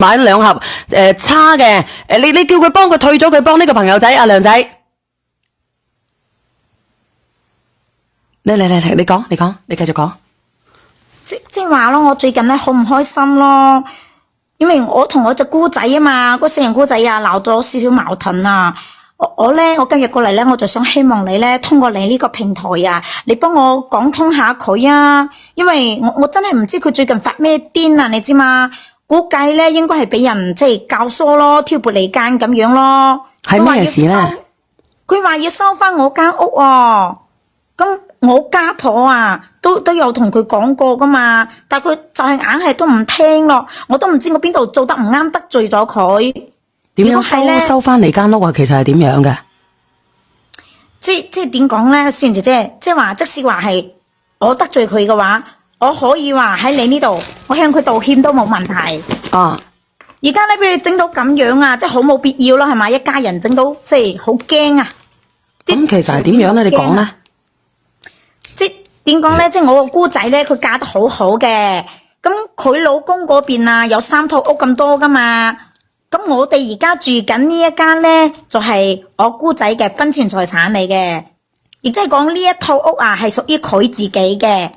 買咗2盒差嘅你叫佢幫佢退咗，佢幫呢個朋友仔阿亮仔。你講，你繼續講。即係話咯，我最近咧好唔開心咯，因為我同我隻姑仔啊嘛，嗰4人姑仔啊鬧咗少少矛盾啊。我今日過嚟咧，我就想希望你咧通過你呢個平台啊，你幫我講通下佢啊，因為我真係唔知佢最近發咩癲啊，你知嘛？估計咧應該係俾人即係教唆咯，挑撥離間咁樣咯。係咩事咧？佢話要收翻我間屋啊，咁我家婆啊都有同佢講過噶嘛，但係佢就係硬係都唔聽咯，我都唔知我邊度做得唔啱，得罪咗佢。點樣收翻嚟間屋啊？其實係點樣嘅？即係點講咧，小賢姐姐，即係話即使話係我得罪佢嘅話，我可以話喺你呢度，我向佢道歉都冇問題。啊！而家咧俾你整到咁樣啊，即係好冇必要咯，係咪？一家人整到即係好驚啊！咁其實係點樣咧？你講咧？即係點講咧？即係我個姑仔咧，佢嫁得好好嘅，咁佢老公嗰邊啊有3套屋咁多噶嘛。咁我哋而家住緊呢一間咧，就係我姑仔嘅婚前財產嚟嘅，亦即係講呢一套屋啊，係屬於佢自己嘅。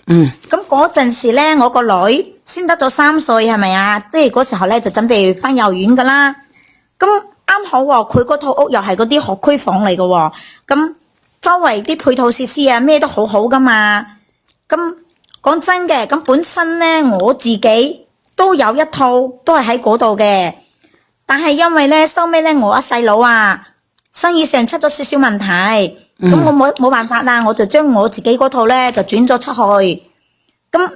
咁嗰陣時咧，我個女先得咗3歲，係咪啊？即係嗰時候咧就準備翻幼兒園噶啦。咁啱好喎，佢嗰套屋又係嗰啲學區房嚟嘅喎。咁周圍啲配套設施啊，咩都好好噶嘛。咁講真嘅，咁本身咧我自己都有一套，都係喺嗰度嘅。但係因為咧收尾咧我阿細佬啊生意上出咗少少問題，咁我冇辦法啦，我就將我自己嗰套咧就轉咗出去。咁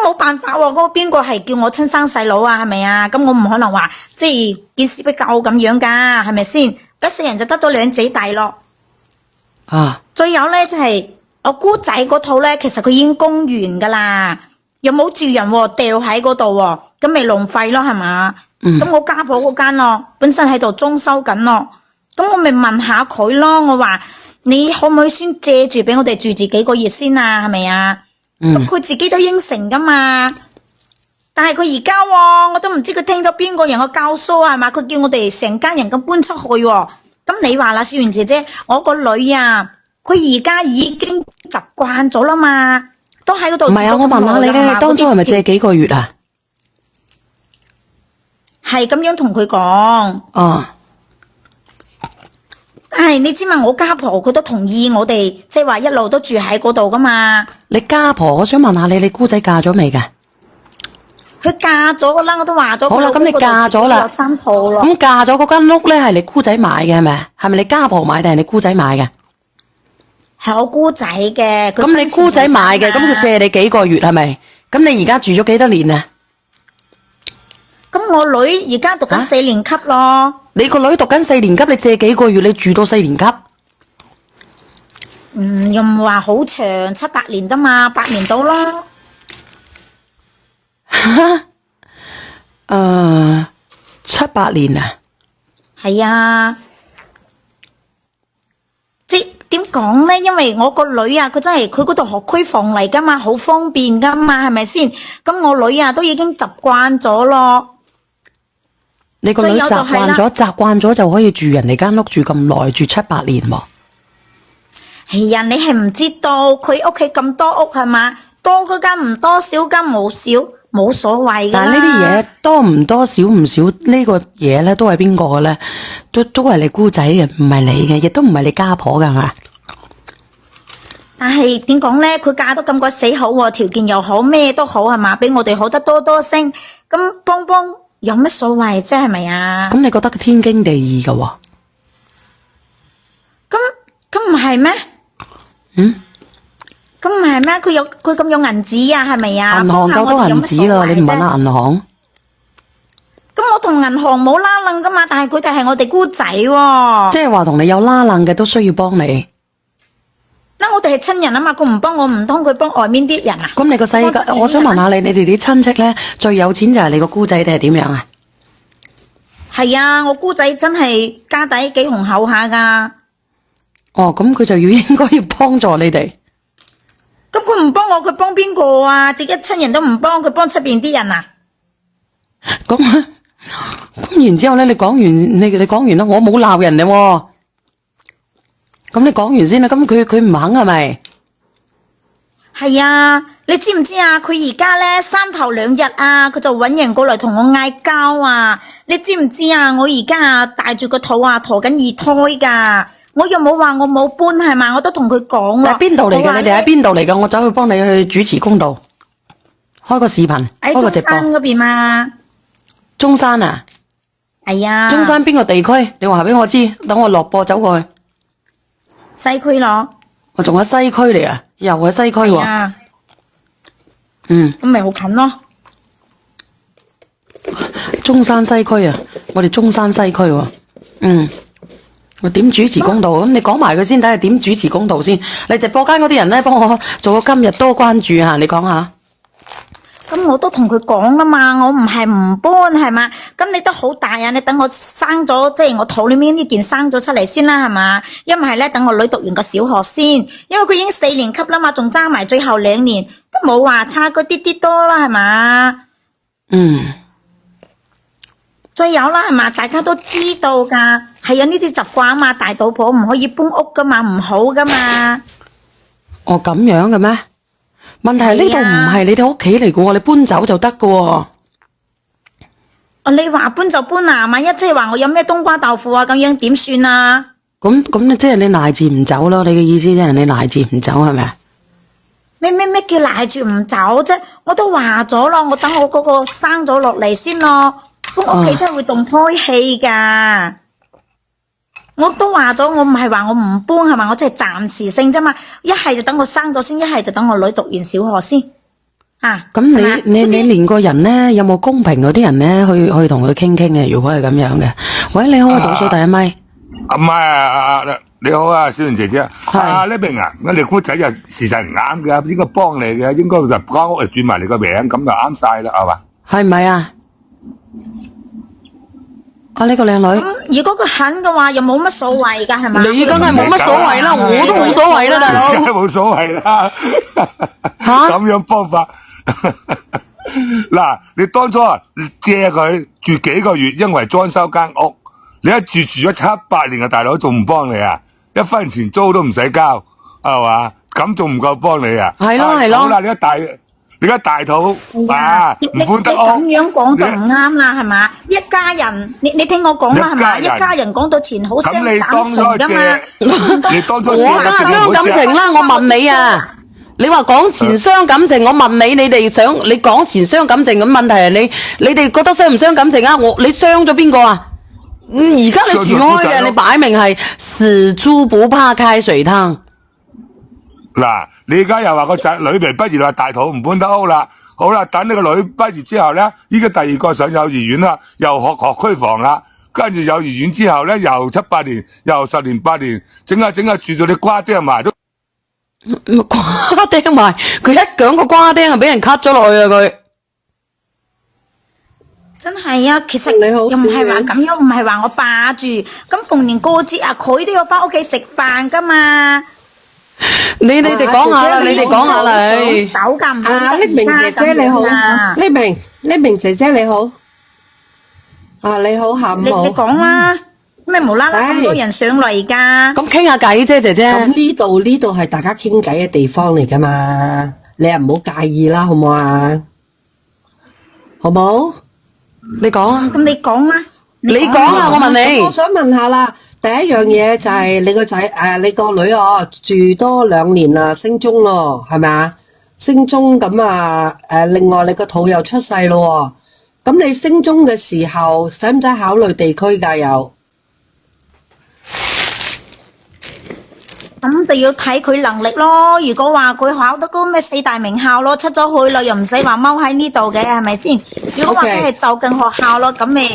冇辦法喎，嗰個邊個係叫我親生細佬啊？係咪啊？咁我唔可能話即係見死不救咁樣噶，係咪先？一世人就得咗2姐弟咯。啊！最有咧就係我姑仔嗰套咧，其實佢已經供完噶啦，又冇住人喎，掉喺嗰度喎，咁咪浪費咯，係嘛？咁我家婆嗰間咯，本身喺度裝修緊咯，咁我咪問下佢咯，我話你可唔可以先借住俾我哋住幾個月先啊？係咪啊？咁佢自己都應承噶嘛，但係佢而家我都唔知佢聽咗邊個人嘅教唆啊，係嘛？佢叫我哋成家人咁搬出去喎。咁你話啦，小媛姐姐，我個女啊，佢而家已經習慣咗啦嘛，都喺嗰度。唔係啊，我問下你咧，當初係咪借幾個月啊？係咁樣同佢講。哦。但係你知嘛，我家婆佢都同意我哋，即係話一路都住喺嗰度噶嘛。你家婆，我想問下你姑仔嫁咗未㗎？佢嫁咗噶啦，我都話咗。好啦，咁你嫁咗啦，有3套咯。咁嫁咗嗰間屋咧，係你姑仔買嘅係咪？係咪你家婆買定係你姑仔買嘅？係我姑仔嘅。咁你姑仔買嘅，咁佢借你幾個月係咪？咁你而家住咗幾多年啊？咁我女而家讀緊4年級咯。你個女讀緊4年級，你借幾個月？你住到4年級？又唔話好長，7、8年得嘛，8年到啦。7、8年啊？係啊，即點講咧？因為我個女啊，佢真係佢嗰度學區房嚟噶嘛，好方便噶嘛，係咪先？咁我女啊都已經習慣咗咯。你個女習慣咗就可以住人哋間屋住咁耐，住7、8年喎。係啊，你係唔知道佢屋企咁多屋係嘛？多嗰間唔多，少間冇少，冇所謂噶啦。但係呢啲嘢多唔多，少唔少呢個嘢咧，都係邊個嘅咧？都係你姑仔嘅，唔係你嘅，亦都唔係你家婆嘅，係嘛？但係點講咧？佢嫁得咁鬼死好喎，條件又好，咩都好係嘛？比我哋好得多多聲，咁幫有乜所謂啫？係咪啊？咁你覺得佢天經地義嘅喎？咁唔係咩？咁唔係咩？佢咁有銀紙啊？係咪啊？銀行夠多銀紙啦，你唔問下銀行？咁我同銀行冇拉楞噶嘛，但係佢哋係我哋姑仔喎。即係話同你有拉楞嘅都需要幫你。嗱，我哋係親人啊嘛，佢唔幫我，唔通佢幫外面啲人啊？咁你個世界，我想問下你哋啲親戚咧，最有錢就係你個姑仔定係點樣啊？係啊，我姑仔真係家底幾雄厚下噶。哦，咁佢就應該要幫助你哋。咁佢唔幫我，佢幫邊個啊？自己親人都唔幫，佢幫出邊啲人啊？然之後咧，你講完你講完啦，我冇鬧人嘅喎。咁你講完先啦，咁佢唔肯係咪？係啊，你知唔知啊？佢而家咧3頭2日啊，佢就揾人過嚟同我嗌交啊！你知唔知啊？我而家啊帶住個肚啊，陀緊2胎噶，我又冇話我冇搬係嘛，我都同佢講咯。喺邊度嚟嘅？你哋喺邊度嚟嘅？我走去幫你去主持公道，開個視頻，開個直播。喺中山嗰邊嘛？中山啊？係啊。中山邊個地區？你話俾我知，等我落播走過去。西區咯。我仲喺西區嚟啊，又喺西區喎。啊。嗯。咁咪好近咯。中山西區啊，我哋中山西區喎。嗯。我點主持公道？咁你講埋佢先，睇下點主持公道先。你直播間嗰啲人咧，幫我做個今日多關注吓，你講下。咁我都同佢講啦嘛，我唔係唔搬係嘛，咁你都好大啊，你等我生咗，即係我肚裏面呢件生咗出嚟先啦係嘛，因為係咧等我女讀完個小學先，因為佢已經4年級啦嘛，仲爭埋最後2年，都冇話差嗰啲多啦係嘛。嗯。再有啦係嘛，大家都知道噶，係有呢啲習慣啊嘛，大肚婆唔可以搬屋噶嘛，唔好噶嘛。哦咁樣嘅咩？問題係呢度唔係你哋屋企嚟嘅喎，你搬走就得嘅喎。哦，你話搬就搬啊，萬一即係話我有咩冬瓜豆腐啊咁樣點算啊？咁你即係你賴住唔走咯？你嘅意思即係你賴住唔走係咪啊？咩叫賴住唔走啫？我都話咗咯，我等我嗰個生咗落嚟先咯。搬屋企真係會動胎氣噶。我都話咗，我唔係話我唔搬係嘛，我真係暫時性啫嘛。一係就等我生咗先，一係就等我女讀完小學先。啊，咁你連個人咧有冇公平嗰啲人咧去同佢傾傾嘅？如果係咁樣嘅，喂，你好，倒數第一咪。唔係你好啊，小袁姐姐。阿呢邊啊，我哋姑仔就事實唔啱嘅，應該幫你嘅，應該就間屋轉埋你個名，咁就啱晒啦，係嘛？係咪啊？啊！呢個靚女，咁如果佢肯嘅話，又冇乜所謂㗎，係嘛？你梗係冇乜所謂啦，我都冇所謂啦，大佬。梗係冇所謂啦。嚇？咁樣幫法嗱，你當初借佢住幾個月，因為裝修間屋，你一住咗7、8年嘅大佬，仲唔幫你啊？1分錢租都唔使交，係嘛？咁仲唔夠幫你啊？係咯係咯。好啦，你而家大肚啊，唔搬得屋。你咁樣講就唔啱啦，係嘛？一家人，你聽我講啦，係嘛？一家人講到錢好傷感情噶嘛。你當初我梗係傷感情啦，我問你啊，你話講錢傷感情，我問你，你哋想你講錢傷感情，咁問題係你哋覺得傷唔傷感情啊？你傷咗邊個啊？而家你住開嘅，你擺明係死豬不怕開水燙。嗱，你而家又話個仔女嚟畢業啦，大肚唔搬得屋啦，好啦，等你個女畢業之後咧，依家第2個上幼兒園啦，又學區房啦，跟住幼兒園之後咧，又7、8年，又10年8年，整下住到你瓜釘埋都瓜釘埋，佢一講個瓜釘啊，俾人 cut 咗落去啊佢。真係啊，其實又唔係話咁樣，唔係話我霸住，咁逢年過節啊，佢都要翻屋企食飯噶嘛。你哋講下啦，你哋講下啦，手噶唔匿名姐姐你好，匿名姐姐你好，你好下午好。你講啦，咩無啦啦咁多人上嚟噶？咁傾下偈啫，姐姐。咁呢度係大家傾偈嘅地方嚟噶嘛，你又唔好介意啦，好唔好啊？好冇？你講啊。咁你講啦。你講啊，我問你。我想問下啦。第一樣嘢就係你個仔你個女住多2年啦，升中咯，係咪啊？升中咁啊另外你個肚又出世咯，咁你升中嘅時候使唔使考慮地區㗎又？咁就要睇佢能力咯。如果話佢考得高咩4大名校咯，出咗去啦，又唔使話踎喺呢度嘅，係咪先？如果話佢係就近學校咯，咁咪。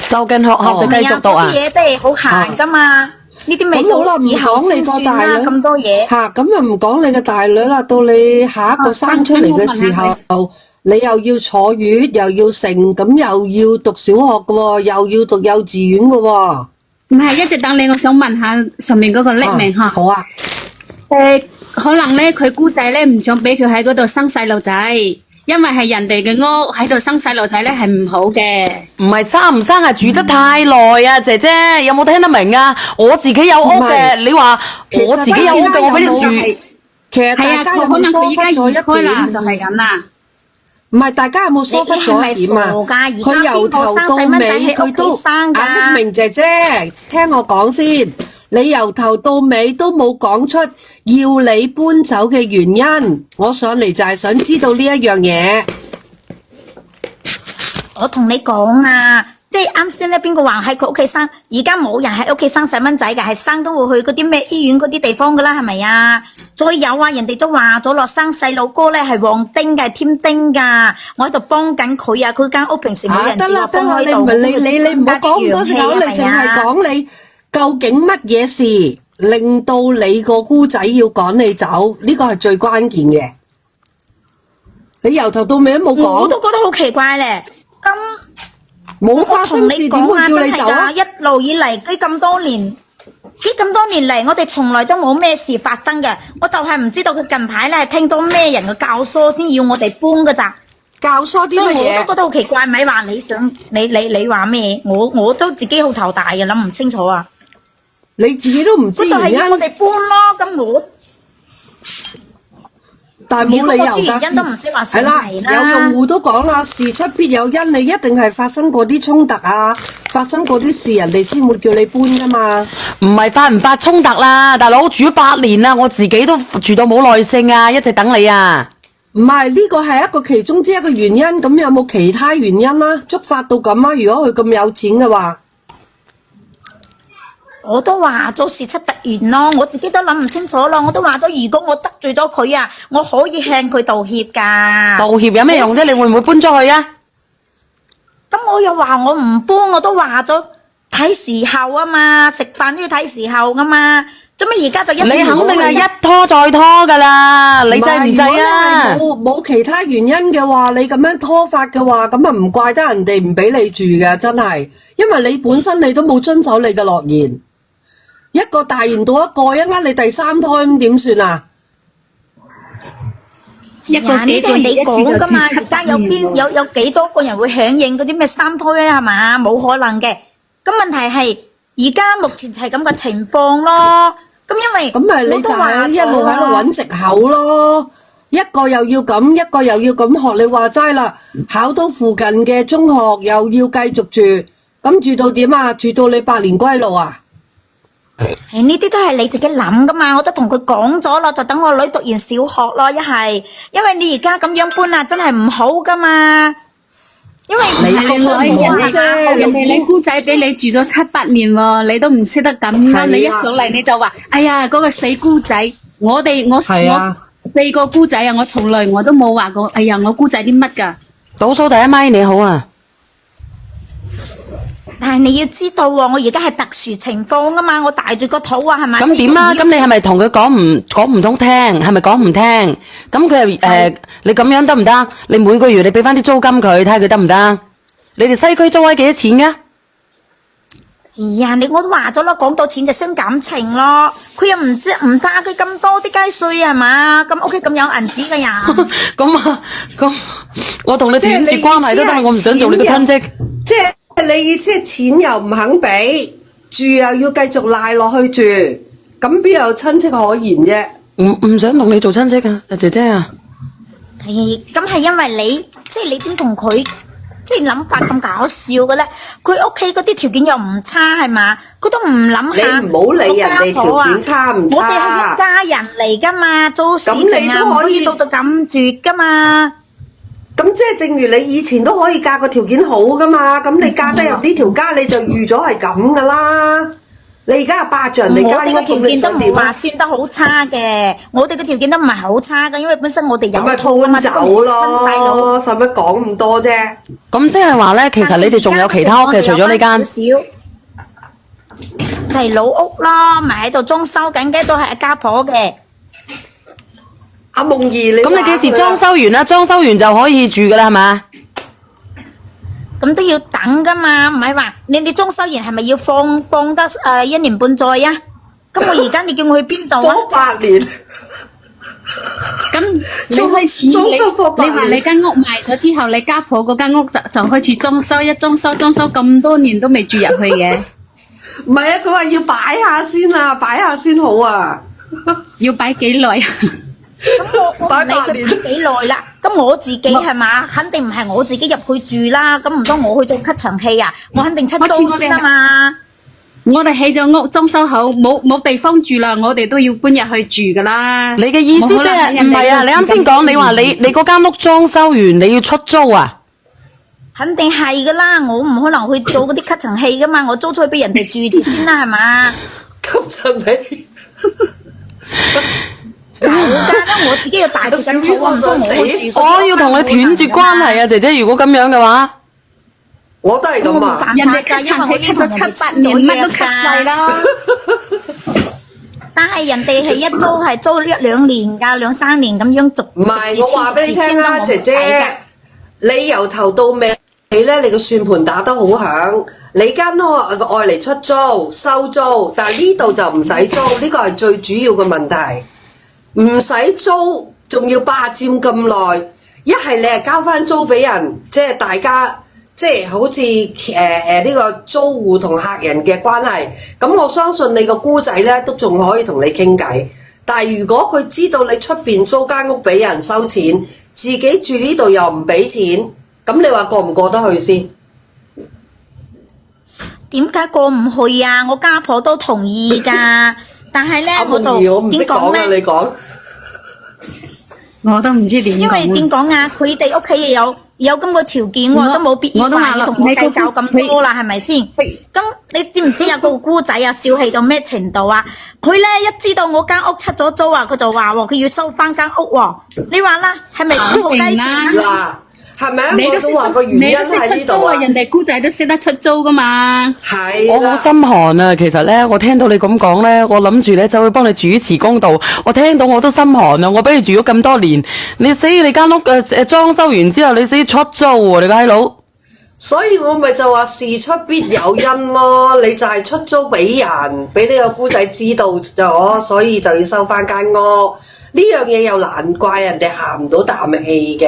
就近學校就繼續讀啊！啲嘢都係好閒噶嘛，呢啲咪咁好啦，唔講你個大女咁多嘢嚇，咁啊唔講你個大女啦，到你下一個生出嚟嘅時候，你又要坐月，又要成，咁又要讀小學嘅喎，又要讀幼稚園嘅喎。唔係，一直等你，我想問下上面嗰個匿名嚇。好啊。可能咧佢姑仔咧唔想俾佢喺嗰度生細路仔，因為係人哋嘅屋喺度生細路仔咧係唔好嘅。唔係生唔生係住得太耐啊，姐姐有冇聽得明啊？我自己有屋唔嘅，係你話我自己有屋嘅，我俾你住。其實係啊，大家有佢可能冇疏忽佢依家移咗一開啦，就點？係咁啦。唔係，大家有冇疏忽咗一點啊？佢由頭到尾佢都阿匿明姐姐，聽我講先，你由頭到尾都冇講出要你搬走嘅原因。我上嚟就係想知道呢一樣嘢。我同你講啊，即係啱先咧，邊個話喺佢屋企生？而家冇人喺屋企生細蚊仔嘅，係生都會去嗰啲咩醫院嗰啲地方噶啦，係咪啊？再有啊，人哋都話咗落生細路哥咧係旺丁嘅，係添丁噶。我喺度幫緊佢啊，佢間屋平時冇人得住，我啦得啦，幫喺度。你唔好講咁多隻口，你淨係講你究竟乜嘢事令到你個姑仔要趕你走？呢個係最關鍵嘅。你由頭到尾都冇講，我都覺得好奇怪咧。咁冇發生事點會叫你走啊？一路以嚟呢咁多年嚟，我哋從來都冇咩事發生嘅。我就係唔知道佢近排咧聽到咩人嘅教唆先要我哋搬噶咋。教唆啲乜所以我都覺嘢？得好奇怪，咪話你想你話咩？我都自己好頭大嘅，諗唔清楚啊！你自己都唔知佢就係原因，要我哋搬咯，咁我但係冇理由如果我知原因都唔識話上係啦，嚟啦有用戶都講啦，事出必有因，你一定係發生過啲衝突啊，發生過啲事，人哋先會叫你搬噶嘛。唔係發唔發衝突啦，大佬住咗8年啦，我自己都住到冇耐性啊，一直等你啊。唔係呢個係一個其中之一個原因，咁有冇其他原因啦？觸發到咁啊？如果佢咁有錢嘅話，我都話咗事出突然咯，我自己都諗唔清楚咯。我都話咗，如果我得罪咗佢啊，我可以向佢道歉㗎。道歉有咩用啫？你會唔會搬咗去啊？咁我又話我唔搬，我都話咗睇時候啊嘛，食飯都要睇時候㗎嘛。做咩而家就一你肯定係一一拖再拖噶啦，你制唔制如果啊？你係冇其他原因嘅話，你咁樣拖發嘅話，咁啊唔怪得人哋唔俾你住嘅，真係，因為你本身你都冇遵守你嘅諾言。一個大完到一個，一陣你第三胎咁點算啊？一個呢啲係你幾個月一住講噶嘛？就住而家有邊有幾多個人會響應嗰啲咩三胎啊？係嘛？冇可能嘅。咁問題係而家目前就係咁嘅情況咯。咁因為咁咪你就係一路喺度揾藉口咯，一個又要咁，一個又要咁學你話齋啦，考到附近嘅中學又要繼續住，咁住到點啊？住到你百年歸老啊？係呢啲都係你自己諗噶嘛，我都同佢講咗咯，就等我女讀完小學咯，一係，因為你而家咁樣搬啊，真係唔好噶嘛，因為你係你講得唔好人啫哋人哋你姑仔俾你住咗7、8年喎，你都唔識得感恩，係啊你一上嚟你就話，哎呀嗰個死姑仔，我係啊4個姑仔啊，我從來我都冇話過，哎呀我姑仔啲乜㗎。倒數第一咪你好啊，但係你要知道喎，我而家係特殊情況啊嘛，我大住個肚啊，係咪？咁點啊？咁你係咪同佢講唔通聽？係咪講唔聽？咁佢又你咁樣得唔得？你每個月你俾翻啲租金佢，睇下佢得唔得？你哋西區租位幾多錢噶？哎呀，我都話咗咯，講到錢就傷感情咯。佢又唔揸佢咁多啲雞碎係嘛？咁屋企咁有銀紙嘅人，咁啊，咁我同你斷絕關係都得，我唔想做你個親戚。即係你意思係錢又唔肯俾，住又要繼續賴落去住，咁邊有親戚可言啫？唔想同你做親戚啊，姐姐啊。咁係因為你即係你點同佢即係諗法咁搞笑嘅咧？佢屋企嗰啲條件又唔差係嘛？佢都唔諗下。你唔好理人哋條件差唔差我哋係一家人嚟噶嘛，做事情咁你啊都可以唔可以到到咁絕噶嘛。咁即係正如你以前都可以嫁個條件好噶嘛，咁你嫁得入呢條家你就預咗係咁噶啦。你而家係霸住人哋家，我哋嘅條件都唔話點啊？算得好差嘅，我哋嘅條件都唔係好差嘅，因為本身我哋咁咪有套啊嘛，搬走咯，使乜講咁多啫？咁即係話咧，其實你哋仲有其他屋嘅，除咗呢間。就係老屋咯，咪喺度裝修緊嘅，都係一家婆嘅。阿夢兒，你咁你幾時裝修完啦？裝修完就可以住噶啦，係嘛？咁都要等噶嘛，唔係話你裝修完係咪要放得1年半載啊？咁我而家你叫我去邊度啊？8年，咁你開始你話你間屋賣咗之後，你家婆嗰間屋就開始裝修，一裝修咁多年都未住入去嘅。唔係啊，佢話要擺下先啊，擺下先好啊。要擺幾耐啊？咁我唔理佢擺幾耐啦。咁我自己係嘛，肯定唔係我自己入去住啦。咁唔通我去做吸塵器啊？我肯定出租先啊嘛。我哋起咗屋裝修好，冇地方住啦，我哋都要搬入去住噶啦。你嘅意思即係唔係啊？你啱先講，你話你嗰間屋裝修完，你要出租啊？肯定係噶啦，我唔可能去做嗰啲吸塵器噶嘛，我租出去俾人哋住住先啦，係嘛？吸塵器。有㗎，我自己要大住緊肚啊，唔通我去住？我要同你斷絕關係啊，姐姐！如果咁樣嘅話，我都係咁啊。人哋吸塵器吸咗7、8年，乜都吸晒啦。但係人哋係一租係租1、2年㗎，2、3年咁樣續。唔係，我話俾你聽啊，姐姐，你由頭到尾咧，你個算盤打得好響。你間屋愛嚟出租、收租，但係呢度就唔使租，呢個係最主要嘅問題。唔使租，仲要霸佔咁耐，一係你係交翻租俾人，即係大家即係好似呢個租戶同客人嘅關係。咁我相信你個姑仔咧都仲可以同你傾偈。但係如果佢知道你出邊租間屋俾人收錢，自己住呢度又唔俾錢，咁你話過唔過得去先？點解過唔去啊？我家婆都同意㗎。但係咧，我就點講咧？你講，我都唔知點講。因為點講啊？佢哋屋企有咁個條件喎，都冇必要話要同我計較咁多啦，係咪先？咁你知唔知啊？個姑仔啊，小氣到咩程度啊？佢咧一知道我間屋出咗租啊，佢就話喎，佢要收翻間屋喎。你話啦，係咪好雞錢啊？係咪啊？我都話個原因喺呢度啊！人哋姑仔都識得出租噶嘛。係我好心寒啊！其實咧，我聽到你咁講咧，我諗住咧就去幫你主持公道。我聽到我都心寒啊！我俾你住咗咁多年，你死你間屋裝修完之後，你死出租喎，你個閪佬！所以我咪就話事出必有因咯，你就係出租俾人，俾呢個姑仔知道咗，所以就要收翻間屋。呢樣嘢又難怪人哋行唔到啖氣嘅。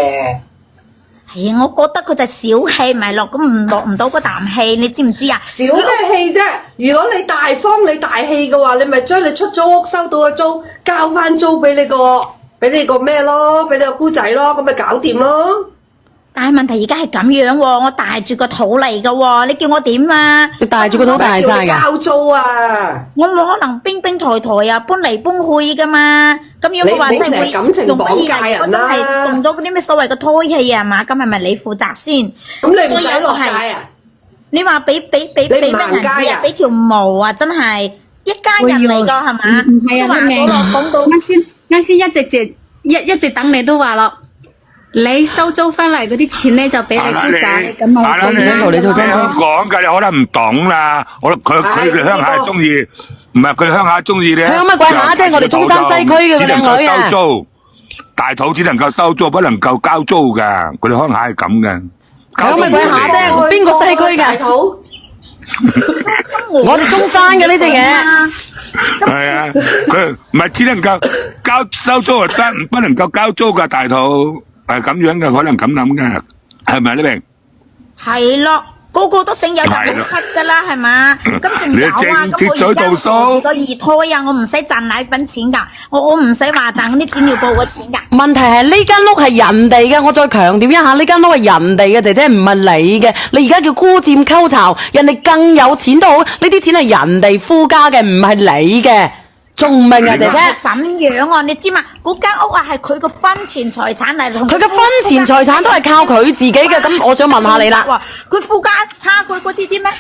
係啊，我覺得佢就小氣，咪落唔到嗰啖氣，你知唔知啊？小咩氣啫？如果你大方你大氣嘅話，你咪將你出租屋收到嘅租交翻租俾你個咩咯，俾你個姑仔咯，咁咪搞掂咯。但係問題而家係咁樣喎，我帶住個肚嚟㗎喎，你叫我點啊？你帶住個肚大晒㗎？交租啊！我冇可能兵抬啊，搬嚟搬去㗎嘛。咁樣嘅話真係會感情綁架人啦。係用咗嗰啲咩所謂嘅胎氣啊嘛？咁係咪你負責先？咁你唔使落街啊？你話俾乜人啊？俾條毛啊！真係一家人嚟㗎係嘛？唔係啊，你講到啱先一直等你都話咯。你收租翻嚟嗰啲錢咧，就俾你姑仔，咁我最想同你做真香港㗎，你可能唔懂啦。佢哋鄉下中意，唔係佢哋鄉下中意咧。鄉乜鬼下啫？我哋中山西區嘅個靚女啊！收租，大肚只能夠收租，不能夠交租㗎。佢哋鄉下係咁嘅。鄉乜鬼下啫？邊個西區㗎？我哋中山嘅呢隻嘢。係啊，佢唔係只能夠收租就得，不能夠交租㗎大肚。係咁樣嘅，可能咁諗嘅，係咪呢？明係咯，個個都姓有人出噶啦，係嘛？咁仲有啊？咁我而家做個二胎啊，我唔使賺奶粉錢噶，我唔使話賺嗰啲紙尿布嘅錢噶。問題係呢間屋係人哋嘅，我再強調一下，呢間屋係人哋嘅，姐姐唔係你嘅。你而家叫孤佔溝巢，人哋更有錢都好，呢啲錢係人哋夫家嘅，唔係你嘅。仲唔明啊，姐姐？咁樣啊，你知嘛？嗰間屋啊係佢個婚前財產嚟，佢嘅婚前財產都係靠佢自己嘅。咁我想問下你啦，佢夫家差佢嗰啲啲咩？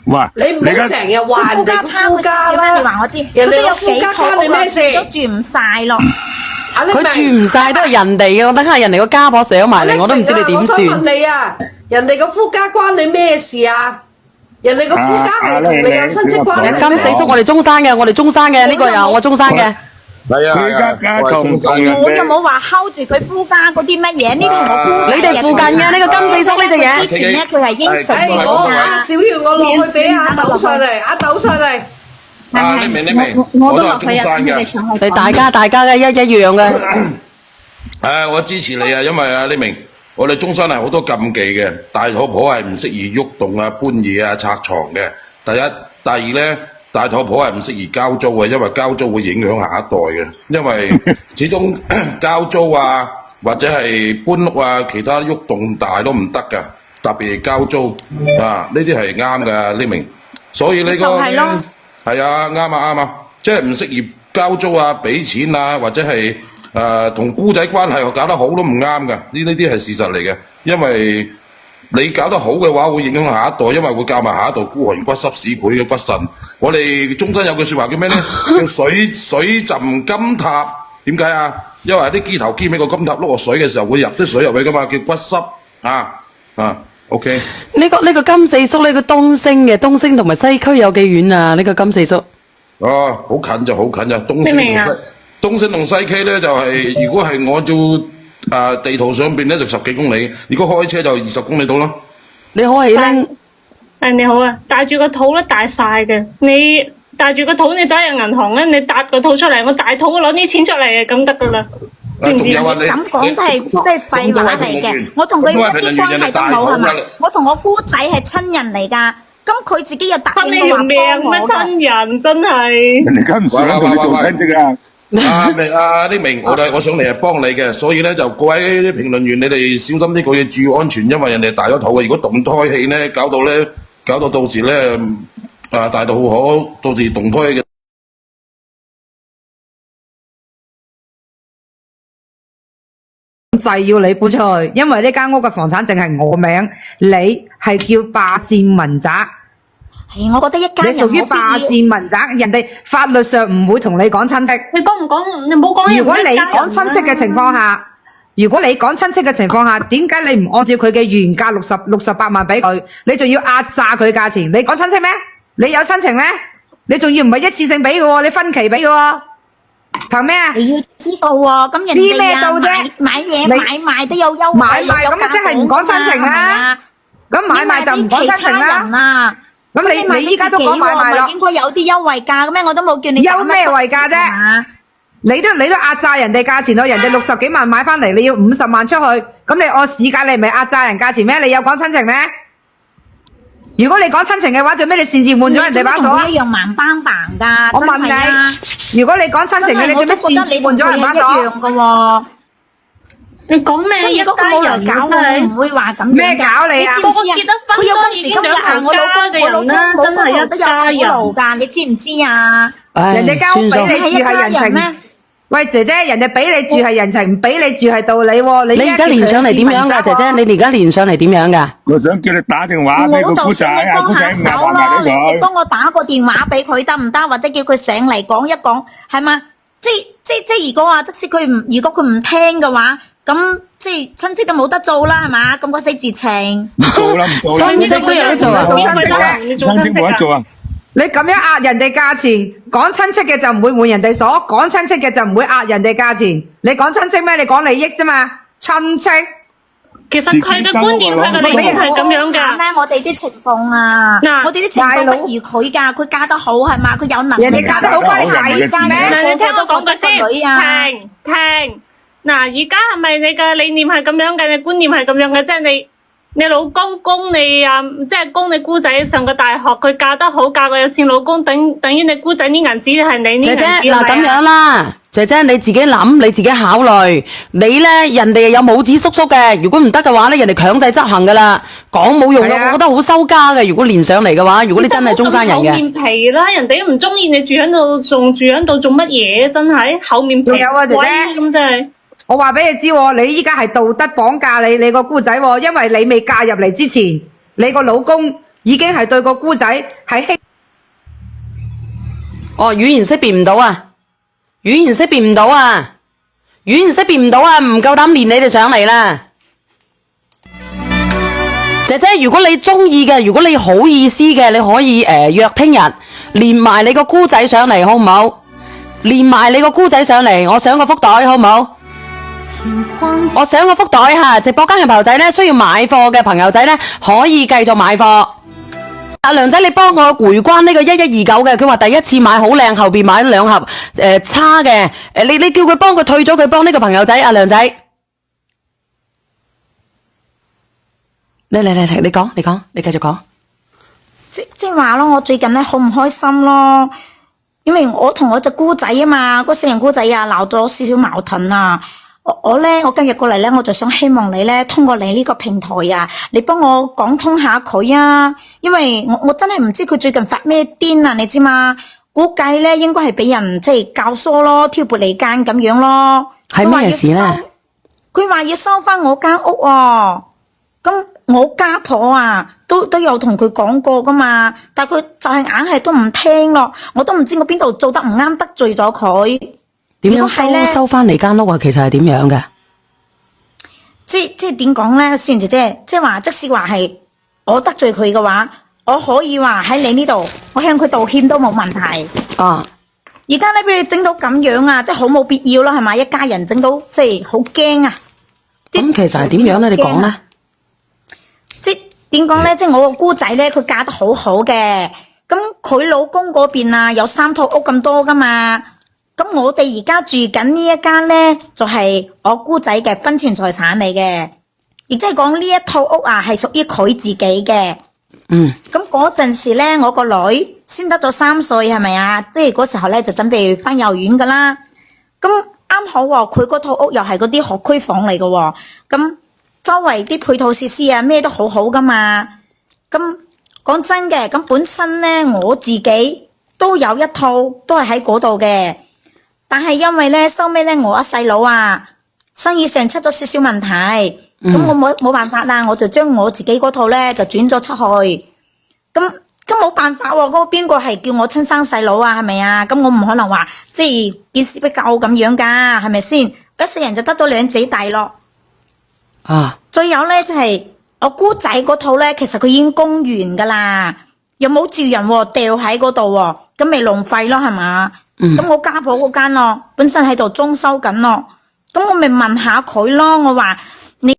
哇！你唔好成日話人哋夫家啦，你話我知，人哋有夫家關你咩事？都住唔晒咯。佢住唔晒都係人哋嘅，我等下人哋個家婆寫埋嚟，我都唔知你點算。我想問你啊，人哋個夫家關你咩事啊？人哋個夫家係同你有親戚關係。金四叔，我哋中山嘅，呢個又我中山嘅。係啊，佢家同我又冇話睺住佢夫家嗰啲乜嘢，呢啲係我姑。你哋附近嘅呢個金四叔呢隻嘢。之前咧佢係應承我小月我落去俾阿豆上嚟，阿豆上嚟。啊，你明你明，我都係中山嘅。你大家嘅一樣嘅。我支持你啊，因為啊，你明，我哋中山係好多禁忌嘅，大肚婆係唔適宜喐動啊、搬嘢啊、拆床嘅。第一，第二咧，大肚婆係唔適宜交租嘅，因為交租會影響下一代嘅。因為始終交租啊，或者係搬屋啊，其他喐動大都唔得噶，特別係交租啊，呢啲係啱噶，你明。所以呢個係啊，啱啊，即係唔適宜交租啊、俾錢啊，或者係同姑仔關係搞得好都唔啱噶，呢啲係事實嚟嘅。因為你搞得好嘅話，會影響下一代，因為會教埋下一代孤寒骨濕屎潰嘅骨腎。我哋中山有句説話叫咩咧？叫水浸金塔。點解啊？因為啲機頭堅喺個金塔碌落水嘅時候，會入啲水入去噶嘛，叫骨濕OK。呢個金四叔呢個東升同埋西區有幾遠啊？呢個金四叔。哦，好近就好近咋，東升同西區咧就係、如果係按照地圖上邊咧就10幾公里，如果開車就20公里到啦。你好係拎。你好啊，帶住個肚咧大晒嘅，你帶住個肚你走入銀行咧，你搭個肚出嚟，我大肚我攞啲錢出嚟啊，咁得噶啦。知唔知？咁講都係廢話嚟嘅，我同佢一啲關係都冇係嘛？我同我姑仔係親人嚟㗎，咁佢自己又答應我話幫我咩親人真係。人哋梗唔想同你做親戚啊！呢明，我上嚟係幫你嘅，所以咧就各位評論員，你哋小心啲，佢要注意安全，因為人哋大咗肚嘅，如果動胎氣咧，搞到到時咧大到好，到時動胎嘅。就要你搬出去，因為呢間屋嘅房產證係我名，你係叫霸佔民宅。係，我覺得一家人你屬於霸佔民宅，人哋法律上唔會同你講親戚。你講唔講？你冇講。如果你講親戚嘅情況下，點解你唔按照佢嘅原價68萬俾佢？你仲要壓榨佢價錢？你講親戚咩？你有親情咩？你仲要唔係一次性俾嘅喎？你分期俾嘅喎？憑咩啊？你要知道喎，咁人哋買嘢買賣都有優惠，買賣咁即係唔講親情啦。咁買賣就唔講親情啦。咁你依家都講買賣咯，應該有啲優惠價嘅咩？我都冇叫你優咩惠價啫？你都壓榨人哋價錢咯，人哋60幾萬買翻嚟，你要50萬出去，咁你按市價你唔係壓榨人價錢咩？你有講親情咩？如果你講親情嘅話，做咩你擅自換咗人哋把鎖啊？一樣盲斑斑㗎。我問你，如果你講親情嘅，你做咩擅自換咗人把鎖？你講咩？如果佢冇嚟搞我，我唔會話咁樣。咩搞你啊？你知唔知啊？佢有今時今日啊！我老公冇都有苦勞㗎，你知唔知啊？人哋交俾你住係人情。喂，姐姐，人哋俾你住係人情，唔俾你住係道理喎。你而家連上嚟點樣㗎，姐姐？你而家連上嚟點樣㗎？我想叫你打電話俾個姑仔啊，姑仔唔麻煩埋俾佢。你幫我打個電話俾佢得唔得？或者叫佢上嚟講一講，係嘛？即如果話，即使如果佢唔聽嘅話，咁即親戚都冇得做啦，係嘛？咁個死節情。唔做啦，親戚都有得做啊！做親戚啫，親戚冇得做啊！你咁樣壓人哋價錢，講親戚嘅就唔會換人哋鎖，講親戚嘅就唔會壓人哋價錢。你講親戚咩？你講利益啫嘛，親戚。其實佢嘅觀念，佢嘅利益係咁樣㗎。咩？我哋啲情況啊，我哋啲情況不如佢㗎，佢嫁得好係嘛？佢有能力。人哋嫁得好關你大事咩？嗱，你聽我講句先，聽。嗱，而家係咪你嘅理念係咁樣嘅？你觀念係咁樣嘅，即係你老公供你啊，即係供你姑仔上個大學，佢嫁得好，嫁個有錢老公，等於你姑仔啲銀紙係你啲銀紙。姐姐嗱咁樣啦，姐姐你自己諗，你自己考慮。你咧人哋有母子叔叔嘅，如果唔得嘅話咧，人哋強制執行噶啦，講冇用嘅，我覺得好收家嘅。如果連上嚟嘅話，如果你真係中山人嘅，厚面皮啦，人哋都唔中意你住喺度，仲住喺度做乜嘢？真係厚面皮。仲有啊，姐姐咁真係。我話俾你知，你依家係道德綁架你個姑仔，因為你未嫁入嚟之前，你個老公已經係對個姑仔係欺。哦，語言識別唔到啊！語言識別唔到啊！語言識別唔到啊！唔夠膽連你哋上嚟啦！姐姐，如果你中意嘅，如果你好意思嘅，你可以約聽日連埋你個姑仔上嚟，好唔好？連埋你個姑仔上嚟，我上個福袋，好唔好？我上個福袋吓，直播間嘅朋友仔咧，需要買貨嘅朋友仔咧，可以繼續買貨。阿梁仔，你幫我回關呢個1129嘅，佢話第一次買好靚，後邊買咗2盒差嘅，你叫佢幫佢退咗，佢幫呢個朋友仔，阿梁仔，嚟，你講，你繼續講。即係話咯，我最近咧好唔開心咯，因為我同我隻姑仔啊嘛，嗰4人姑仔啊鬧咗少少矛盾啊。我今日過嚟咧，我就想希望你咧通過你呢個平台啊，你幫我講通下佢啊，因為我真係唔知佢最近發咩癲啊，你知嘛？估計咧應該係俾人即係教唆咯，挑撥離間咁樣咯。係咩事咧？佢話要收翻我間屋啊，咁我家婆啊都有同佢講過噶嘛，但係佢就係硬係都唔聽咯，我都唔知我邊度做得唔啱，得罪咗佢。點樣收翻嚟間屋啊？其實係點樣嘅？即係點講咧，思源姐姐，即使話係我得罪佢嘅話，我可以話喺你呢度，我向佢道歉都冇問題。啊！而家咧俾你整到咁樣啊，即係好冇必要啦，係咪？一家人整到即係好驚啊！咁其實係點樣咧？你講咧？即係點講咧？即係我個姑仔咧，佢嫁得好好嘅，咁佢老公嗰邊啊有3套屋咁多噶嘛。咁我哋而家住緊呢一間咧，就係我姑仔嘅婚前財產嚟嘅，亦即係講呢一套屋啊，係屬於佢自己嘅。嗯。咁嗰陣時咧，我個女先得咗3歲，係咪啊？即係嗰時候咧就準備翻幼兒園噶啦。咁啱好喎，佢嗰套屋又係嗰啲學區房嚟嘅喎。咁周圍啲配套設施啊，咩都好好噶嘛。咁講真嘅，咁本身咧我自己都有一套，都係喺嗰度嘅。但係因為咧收尾咧我細佬啊生意上出咗少少問題，咁我冇辦法啦，我就將我自己嗰套咧就轉咗出去。咁冇辦法喎，嗰個邊個係叫我親生細佬啊？係咪啊？咁我唔可能話即係見死不救咁樣噶，係咪先？一世人就得咗2姐弟咯。啊！最有咧就係我姑仔嗰套咧，其實佢已經供完噶啦，又冇照人掉喺嗰度喎，咁咪浪費咯，係嘛？咁我家婆嗰間咯，本身喺度裝修緊咯，咁我咪問下佢咯，我話你